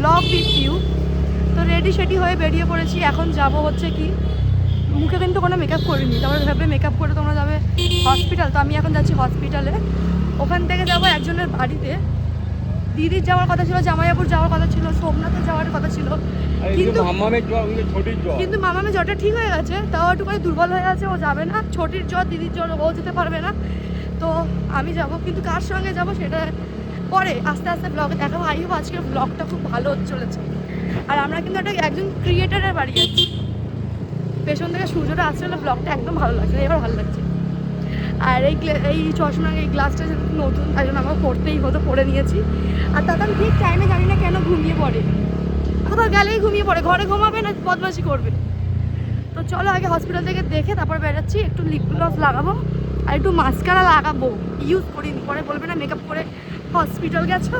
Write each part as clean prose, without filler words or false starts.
Blog with you. তো ready সেডি হয়ে বেরিয়ে পড়েছি। এখন যাব হচ্ছে কি, মুখে কিন্তু কোনো মেকআপ করিনি, তারপরে ভাবে মেকআপ করে তোমরা যাবে হসপিটাল। তো আমি এখন যাচ্ছি হসপিটালে। ওখান থেকে যাবো একজনের বাড়িতে। দিদির যাওয়ার কথা ছিল, জামাইয়াপুর যাওয়ার কথা ছিল, সোমনাথে যাওয়ার কথা ছিল, কিন্তু মামামের জ্বরটা ঠিক হয়ে গেছে। তাও একটু করে দুর্বল হয়ে আছে, ও যাবে না। ছোটির জ্বর, দিদির জ্বর, ও যেতে পারবে না। তো আমি যাব, কিন্তু কার সঙ্গে যাব সেটা পরে আস্তে আস্তে ব্লগে দেখাবো। আই হোপ আজকের ব্লগটা খুব ভালো চলেছে। আর আমরা কিন্তু একজন ক্রিয়েটারের বাড়ি যাচ্ছি। পেছন থেকে সূর্যটা আসছে, ব্লগটা একদম ভালো লাগছে, এবার ভালো লাগছে। আর এই চশমা, এই গ্লাসটা নতুন, তাই জন্য আমাকে পড়তেই হতো, পরে নিয়েছি। আর দাদা ঠিক টাইমে জানি না কেন ঘুমিয়ে পড়ে, কোথাও গেলেই ঘুমিয়ে পড়ে, ঘরে ঘুমাবে না বদমাশি করবে। তো চলো আগে হসপিটাল থেকে দেখে তারপর বেরোচ্ছি। একটু লিপ গ্লস লাগাবো আর একটু মাস্কারা লাগাবো, ইউজ করিনি, পরে বলবে না মেকআপ করে হসপিটাল গেছো।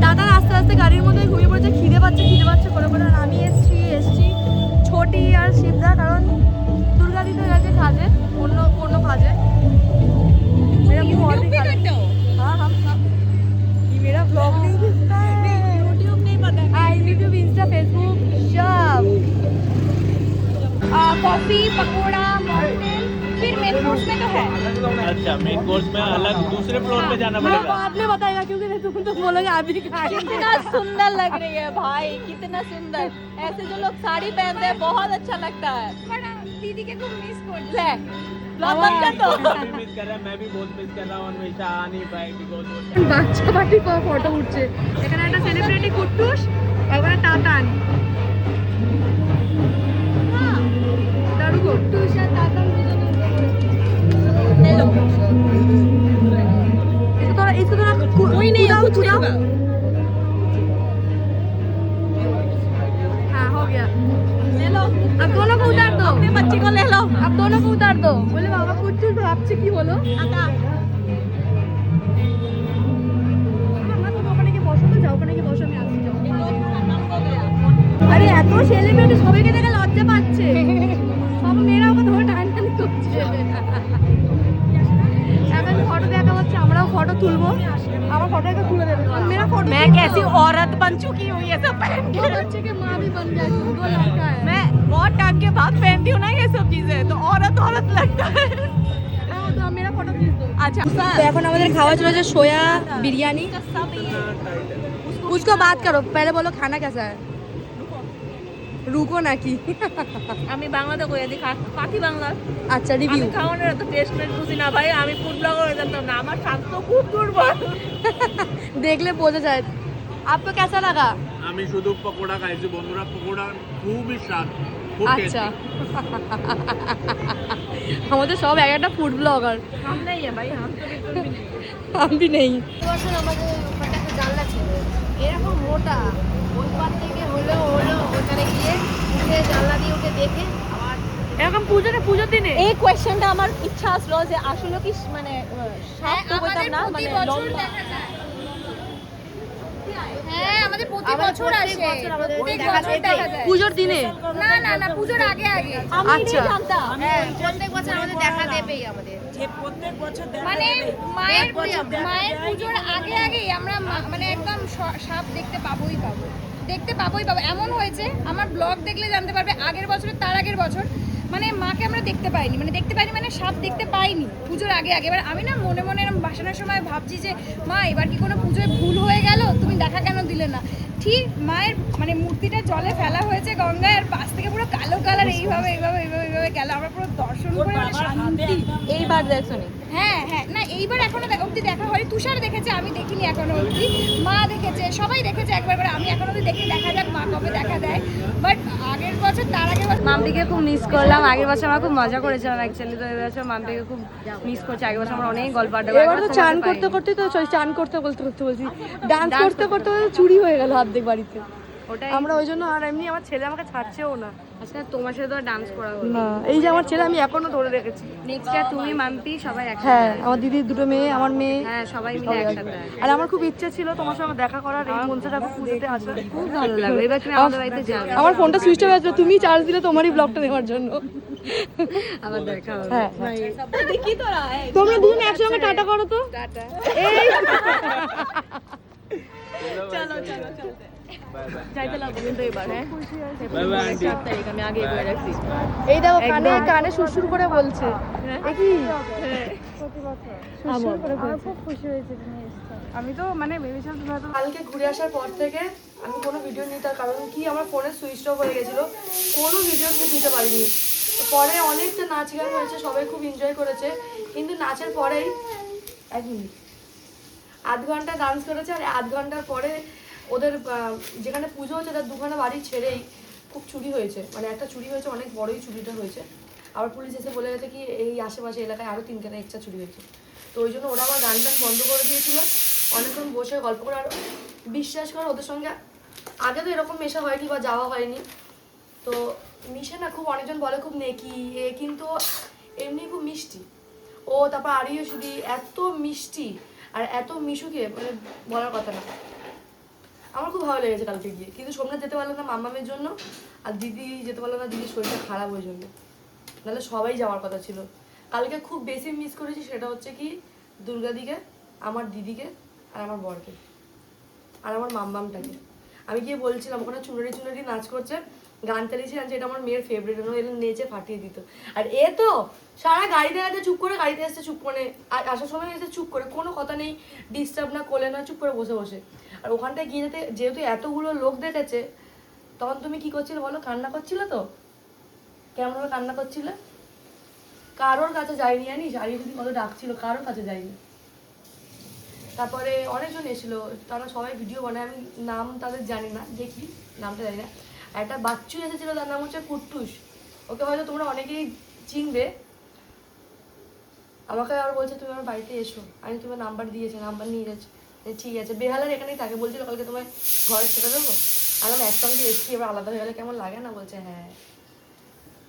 দাদা আস্তে আস্তে গাড়ির মধ্যে ঘুমিয়ে পড়েছে, খিদে পাচ্ছে করে বলে। আর আমি এসছি ছোটি আর শিবদা, কারণ দুর্গা দিতে গেছে কাজে, অন্য কাজে। हाँ हम ये मेरा ब्लॉग नहीं दिखता है, यूट्यूब नहीं पता है, यूट्यूब इंस्टा फेसबुक सब। कॉफी पकोड़ा मॉकटेल, फिर मेन कोर्स में तो है। अच्छा, मेन कोर्स में अलग दूसरे फ्लोर पे जाना वो पड़ेगा। बाद में बताएगा, क्योंकि तुम तो बोलोगे आप ही खाएंगे। कितना सुंदर लग रही है भाई, कितना सुंदर। ऐसे जो लोग साड़ी पहनते हैं बहुत अच्छा लगता है। दीदी के को मिस करते हैं, ब्लॉग बंद कर दो। भी मिस कर रहा है, मैं भी बहुत मिस कर रहा हूँ। अन्वेषा आ नहीं पाई बिकॉज़ वो বাচ্চা পার্টি ফটো উঠছে। এখানে একটা সেলিব্রিটি কুট্টুস, ওখানে তাতান। দারু কুট্টুস আর তাতান দুজনে। हेलो इसको थोड़ा कोई नहीं कुदाओ। हाँ हो गया, ले लो। अब दोनों को उतार दो, अपने बच्चे को ले लो। अब दोनों को उतार दो। बोले बाबा कुछ ভাবছে কি হলো। ওখানে গিয়ে বসো, তো যাও, ওখানে গিয়ে বসো, আমি আসছি, যাও। আরে এত সেলিব্রিটি সবাইকে দেখে লজ্জা পাচ্ছে, সব মেয়েরা ওকে ধরে টানটানি করছে। এখন ফটো দেখা হচ্ছে, আমরাও ফটো তুলবো, আমার ফটো একটা তুলে দেবে। मेरा फोटो, मैं कैसी औरत बन चुकी हूँ ये सब पहन के। बच्चे के माँ भी बन जाएगी, दो लड़का है। मैं बहुत टाइम के बाद पहनती हूँ ना ये सब चीजें, तो औरत औरत लगता है। तो मेरा फोटो खींच दो। अच्छा तो এখন আমাদের খাওয়া চলেছে সোয়া বিরিয়ানি। उसको बात करो, पहले बोलो खाना कैसा है। রুকো নাকি? আমি বাংলাতে কইয়া দি কাকি বাংলা। আচ্ছা আমি রিভিউ। খাওয়ানোর এত টেস্ট মেট বুঝি না ভাই, আমি ফুড ব্লগার হয়ে যেতাম না, আমার স্বাস্থ্য খুব দুর্বল। দেখলে বোঝা যায়। आपको कैसा लगा? আমি শুধু পকোড়া খাইছি বন্ধুরা, পকোড়া খুবই স্বাদ, খুব আচ্ছা টেস্টি। আমাদের সব এক একটা ফুড ব্লগার। हम नहीं है भाई, हम तो बिल्कुल भी नहीं। আমি भी नहीं। বছর আমাদের ওখানে একটা জানলা ছিল এরকম মোটা, ওই পার থেকে হলো ওখানে গিয়ে উঠে জানলা দিয়ে উঠে দেখে আবার এরকম পুজোর দিনে এই কোয়েশ্চেনটা আমার ইচ্ছা আসলো যে আসলে কি মানে সাপ তো বলতাম না, মানে লম্বা। হ্যাঁ আমাদের প্রতি বছর আসে, প্রত্যেক বছর দেখা যায়। পুজোর দিনে? না না না, পুজোর আগে আগে। আমি আচ্ছা। नहीं জানতাম। হ্যাঁ প্রত্যেক বছর আমাদের দেখা দেবেই আমাদের, মানে মায়ের পুজোর আগে আগেই আমরা মানে একদম সাপ দেখতে পাবোই পাবো। এমন হয়েছে আমার ব্লগ দেখলে জানতে পারবে, আগের বছরের তার আগের বছর মানে মাকে আমরা দেখতে পাইনি মানে সাপ দেখতে পাইনি পুজোর আগে। এবার আমি না মনে মনে এরকম বাসানোর সময় ভাবছি যে মা এবার কি কোনো পুজোয় ভুল হয়ে গেল, তুমি দেখা কেন দিলে না। ঠিক মায়ের মানে মূর্তিটা জলে ফেলা হয়েছে গঙ্গায়, আর পাশ থেকে পুরো কালো কালার এইভাবে গেল, আমরা পুরো দর্শন করে মানে শান্তি। এইবার দেখছো নি? হ্যাঁ না এইবার এখনো অব্দি দেখা হয়নি। তুষার দেখেছে, আমি দেখিনি এখনো অব্দি। মা দেখেছে, সবাই দেখেছে একবার করে, আমি এখনো অব্দি দেখিনি। দেখা যাক মা কবে দেখা দেয়। বাট আগের বছর তার আগের বছর মাম্পিকে খুব মিস করলাম। আগের বছর আমরা খুব মজা করেছিলাম অ্যাকচুয়ালি, তো এবছর মাম্পিকে খুব মিস করছি। আগের বছর আমরা অনেক গল্প আড্ডা করেছি। এবার তো চান করতে বলছি, ডান্স করতে চুরি হয়ে গেল অর্ধেক বাড়িতে। ওটাই আমরা ওই জন্য, আর এমনি আমার ছেলে আমাকে ছাড়ছেও না। আচ্ছা তোমার সাথে তো ডান্স করা হলো না, এই যে আমার ছেলে আমি এখনো ধরে রেখেছি। নেক্সট ইয়ার তুমি মাম্পি সবাই একসাথে হ্যাঁ, আমার দিদির দুটো মেয়ে, আমার মেয়ে, হ্যাঁ সবাই মিলে একসাথে আর আমার খুব ইচ্ছে ছিল তোমার সঙ্গে দেখা করার, এই মনসা ঠাকুর পুজোতে আসার। খুব ভালো লাগলো। এবার তুমি আমাদের বাড়িতে যাবে, আমার ফোনটা সুইচ অফ আছে, তুমি চার্জ দিলে তোমারই ব্লগটা নেওয়ার জন্য। আবার দেখা হবে। হ্যাঁ, দেখি তোরা তোমরা দুজন একসঙ্গে টাটা করো তো। টাটা। এই চলো চলো চলতে যাইতে লাগবে কিন্তু এবার, হ্যাঁ বাই বাই আন্টি। 7 তারিখ আমি আগে করে রাখছি। এই দেখো কানে কানে সুরসুর করে বলছে। এ কি খুব খুশি হয়েছে তুমি এসছো। আমি তো মানে ভেবেছিলাম তুমি হয়তো কালকে ঘুরে আসার পর থেকে আমি কোনো ভিডিও নিই, তার কারণ কি আমার ফোনে সুইচ অফ হয়ে গেছিলো, কোনো ভিডিও ক্লিপ দিতে পারিনি। পরে অনেকটা নাচ গান হয়েছে, সবাই খুব এনজয় করেছে, কিন্তু নাচের পরেই 1 মিনিট আধ ঘন্টা ডান্স করেছে, আর আধ ঘন্টার পরে ওদের যেখানে পুজো হচ্ছে তার 2 ঘন্টা বাড়ি ছেড়েই খুব চুরি হয়েছে, মানে একটা চুরি হয়েছে, অনেক বড়ই চুরিটা হয়েছে। আবার পুলিশ এসে বলে গেছে কি এই আশেপাশে এলাকায় আরও 3খানা এক্সট্রা চুরি হয়েছে। তো ওই জন্য ওরা আবার গান টান বন্ধ করে দিয়েছিল, অনেকক্ষণ বসে গল্প করে। আর বিশ্বাস করো ওদের সঙ্গে আগে তো এরকম মেশা হয়নি বা যাওয়া হয়নি, তো মিশে না খুব, অনেকজন বলে খুব নেকি এ, কিন্তু এমনি খুব মিষ্টি ও। তারপর আরিও শুধু এত মিষ্টি আর এত মিশুকে মানে বলার কথা না। আমার খুব ভালো লেগেছে কালকে গিয়ে, কিন্তু সোমনাথ যেতে পারলো না মাম্মামের জন্য, আর দিদি যেতে পারলো না, দিদির শরীরটা খারাপ ওই জন্য, নাহলে সবাই যাওয়ার কথা ছিল। কালকে খুব বেশি মিস করেছি সেটা হচ্ছে কি দুর্গাদিকে, আমার দিদিকে, আর আমার বরকে, আর আমার মাম্মামটাকে। আমি গিয়ে বলছিলাম ওখানে চুনারি চুনারি নাচ করছে, গান চালিয়েছিলাম, যেটা আমার মেয়ের ফেভারিট, এলে নেচে ফাটিয়ে দিত। আর এ তো সারা গাড়িতে গাড়িতে চুপ করে, গাড়িতে এসছে চুপ করে, আসার সময় এসে চুপ করে, কোনো কথা নেই, ডিস্টার্ব না কোলে না, চুপ করে বসে বসে। আর ওখানটায় গিয়ে যেহেতু এতগুলো লোক দেখেছে, তখন তুমি কি করছিলে বলো? কান্না করছিলে তো? কেমনভাবে কান্না করছিলে? কারোর কাছে যায়নি জানিস, আর যদি কত ডাকছিল, কারোর কাছে যায়নি। তারপরে অনেকজন এসেছিলো, তারা সবাই ভিডিও বানায়, আমি নাম তাদের জানি না, দেখি নামটা জানি না। আর একটা বাচ্চু এসেছিলো, তার নাম হচ্ছে কুট্টুস, ওকে হয়তো তোমরা অনেকেই চিনবে। আমাকে আবার বলছে তুমি আমার বাড়িতে এসো, আমি তোমার নাম্বার দিয়েছি, নাম্বার নিয়ে যাচ্ছি। ঠিক আছে, বেহালার এখানেই থাকে, বলছিল কালকে তোমায় ঘরে ছেড়ে দেবো। আর আমি একসঙ্গে এসছি, এবার আলাদা হয়ে গেলে কেমন লাগে না? বলছে হ্যাঁ।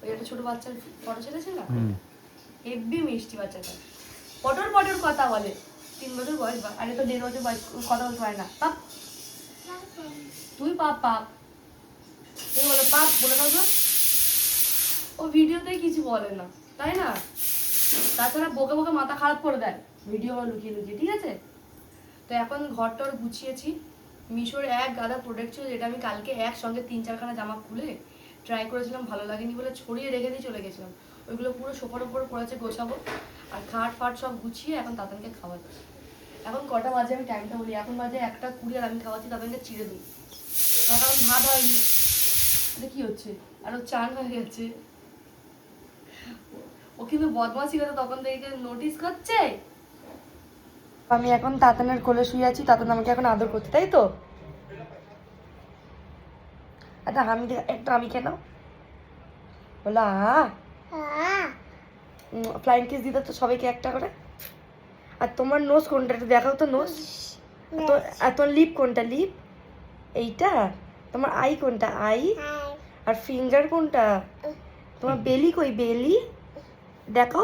ওই একটা ছোটো বাচ্চার ফটো ছেড়েছে না, হেব্বি মিষ্টি বাচ্চাটা, পটর পটর কথা বলে, 3 বছর বয়স, আরে তো 1.5 বছর বয়স, কথা বলতে পারে না। পাপ, তুই পাপ পাপ, তুমি বলো পাপ, বলে দাও তো। ও ভিডিওতে কিছু বলে না, তাই না? তাছাড়া বকে বকে মাথা খারাপ করে দেয় ভিডিও লুকিয়ে লুকিয়ে, ঠিক আছে? তো এখন ঘরটর গুছিয়েছি। মিশোর এক গাদা প্রোডাক্ট ছিল, যেটা আমি কালকে একসঙ্গে 3-4খানা জামা খুলে ট্রাই করেছিলাম, ভালো লাগেনি বলে ছড়িয়ে রেখে দিয়ে চলে গেছিলাম। ওইগুলো পুরো সোফার উপরে পড়েছে, গোছাবো। আর খাট ফাট সব গুছিয়ে এখন তাতানকে খাওয়াচ্ছি। এখন কটা বাজে আমি টাইমটা বলি, এখন বাজে 1:20, আর আমি খাওয়াচ্ছি তাতানকে চিড়ে দিই, তার কারণ ভাত হয়নি। এটা কি হচ্ছে? আর ও চান হয়ে গেছে, ও কিন্তু বদমাশি করে তখন থেকে নোটিস করছে। আমি এখন তাতানের কোলে শুয়ে আছি, তাতান আমাকে এখন আদর করছে, তাই তো? আচ্ছা একটা আমি কেন বলো ফ্লাইং কিস দিতে তো সবাইকে একটা করে। আর তোমার নোজ কোনটা একটু দেখাও তো, নোজ। আর তোমার লিপ কোনটা? লিপ এইটা। তোমার আই কোনটা? আই। আর ফিঙ্গার কোনটা? তোমার বেলি কই? বেলি দেখো।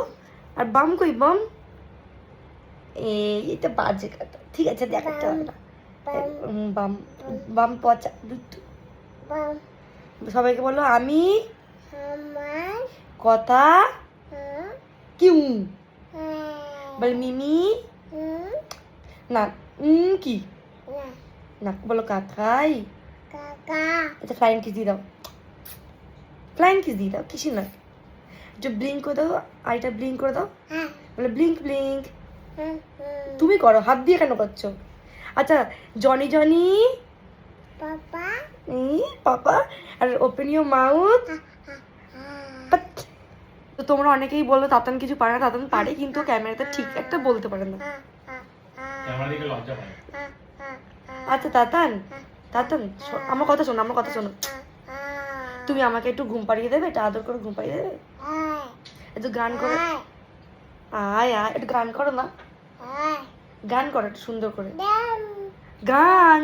আর বাম কই? বাম। এইটা বাজে কথা, ঠিক আছে দেখাতে হবে না। বাম বাম পচা। সবাইকে বলো আমি কথা কিউ বল, মিমি না কি না বলো, কাকাই। আচ্ছা ফ্লাইং কিস দিয়ে দাও, ফ্লাইং কিস দিয়ে দাও, কিছু না। একটু ব্লিঙ্ক করে দাও, আইটা ব্লিঙ্ক করে দাও, বলে ব্লিঙ্ক ব্লিঙ্ক। তুমি করো, হাত দিয়ে কেন করছো? আচ্ছা জনি জনি পাপা, পাপা। আর ওপেন ইউর মাউথ। তো তোমরা অনেকেই বললো তাতান কিছু পারে না, তাতান পারে, কিন্তু ক্যামেরাতে ঠিক একটা বলতে পারে না। আচ্ছা তাতান, তাতান আমার কথা শোনো, আমার কথা শোনো। তুমি আমাকে একটু ঘুম পাড়িয়ে দেবে, এটা আদর করে ঘুম পাড়িয়ে দেবে, একটু গান করো। আয় আয়, একটু গান করো না, গান করো একটু সুন্দর করে। গান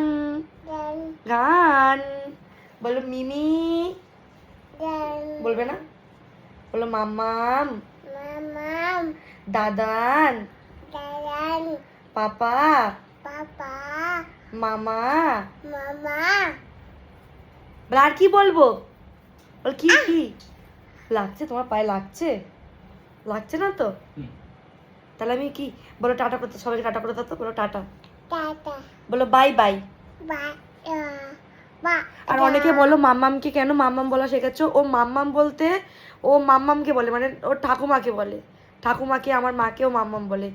গান বলো মিমি বলবে না বলো মাম্মাম দাদান পাপা মামা বলো আর কি বলবো বল কি কি লাগছে তোমার পায়ে লাগছে লাগছে না তো তাহলে আমি কি বলো টাটা করতে সবাইকে টাটা করে দাও তো বলো টাটা বলো বাই বাই আর অনেকে বলো মাম্মামকে কেন মাম্মাম বলা শেখাচ্ছ ও মাম্মাম বলতে ও মাম্মামকে বলে মানে ওর ঠাকুমাকে বলে ঠাকুমাকে আমার মাকেও মাম্মাম বলে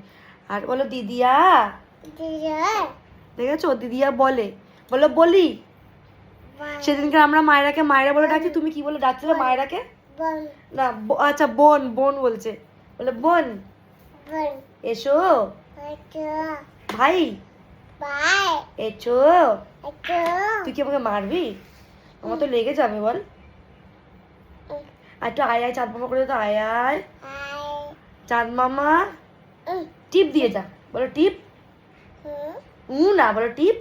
আর বলো দিদিয়া দেখেছো দিদিয়া বলে বলো বলি সেদিনকে আমরা মায়েরাকে মায়েরা বলে ডাকি তুমি কি বলে ডাকছিলে মায়েরাকে না আচ্ছা বোন বোন বলছে বলে বোন এসো ভাই এসো তুই কি আমাকে মারবি আমার তো লেগে যাবে বল আর একটু আয় আয় চাঁদ মামা করে তো আয় আয় চাঁদ মামা টিপ দিয়ে যা বলো টিপ না বলো টিপ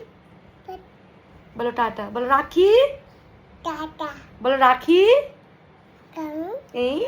বলো টাটা বলো রাখি বলো রাখি এই